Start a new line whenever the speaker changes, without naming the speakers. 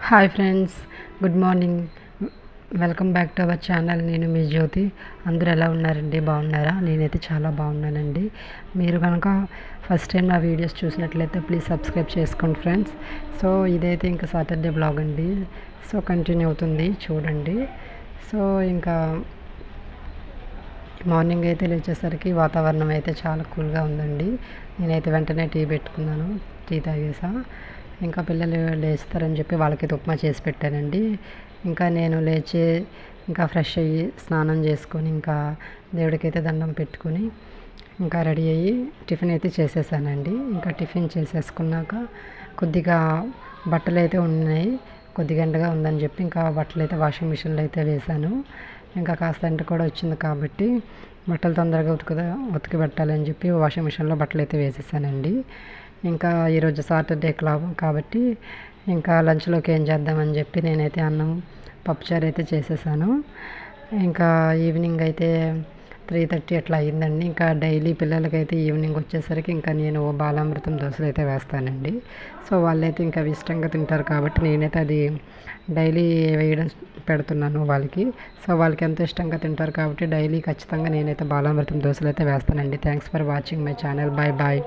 Hi friends, good morning. Welcome back to our channel. నేను మీ జ్యోతి. అందరూ ఎలా ఉన్నారండి? బాగున్నారా? నేనైతే చాలా బాగున్నానండి. మీరు కనుక ఫస్ట్ టైం నా వీడియోస్ చూసినట్లయితే ప్లీజ్ సబ్స్క్రైబ్ చేసుకోండి ఫ్రెండ్స్. సో ఇదైతే ఇంకా సాటర్డే బ్లాగ్ అండి. సో కంటిన్యూ అవుతుంది, చూడండి. సో ఇంకా మార్నింగ్ అయితే లేచేసరికి వాతావరణం అయితే చాలా కూల్గా ఉందండి. నేనైతే వెంటనే టీ పెట్టుకున్నాను, టీ తాగేసా. ఇంకా పిల్లలు లేస్తారని చెప్పి వాళ్ళకైతే ఉప్మా చేసి పెట్టానండి. ఇంకా నేను లేచి ఇంకా ఫ్రెష్ అయ్యి స్నానం చేసుకొని ఇంకా దేవుడికైతే దండం పెట్టుకొని ఇంకా రెడీ అయ్యి టిఫిన్ అయితే చేసేసానండి. ఇంకా టిఫిన్ చేసేసుకున్నాక కొద్దిగా బట్టలు అయితే ఉన్నాయి, కొద్దిగా ఎండగా ఉందని చెప్పి ఇంకా బట్టలు అయితే వాషింగ్ మిషన్లో అయితే వేశాను. ఇంకా కాస్త ఎండ కూడా వచ్చింది కాబట్టి బట్టలు తొందరగా ఉతికి పెట్టాలని చెప్పి వాషింగ్ మిషన్లో బట్టలు అయితే వేసేసానండి. ఇంకా ఈరోజు సాటర్డే కాబట్టి ఇంకా లంచ్లోకి ఏం చేద్దామని చెప్పి నేనైతే అన్నం పప్పుచారు అయితే చేసేసాను. ఇంకా ఈవినింగ్ అయితే 3:30 అట్లా అయ్యిందండి. ఇంకా డైలీ పిల్లలకైతే ఈవినింగ్ వచ్చేసరికి ఇంకా నేను బాలామృతం దోశలు అయితే వేస్తానండి. సో వాళ్ళైతే ఇంకా ఇష్టంగా తింటారు కాబట్టి నేనైతే అది డైలీ వేయడం పెడుతున్నాను వాళ్ళకి. సో వాళ్ళకి ఎంతో ఇష్టంగా తింటారు కాబట్టి డైలీ ఖచ్చితంగా నేనైతే బాలామృతం దోశలు అయితే వేస్తానండి. Thanks for watching my channel. Bye bye.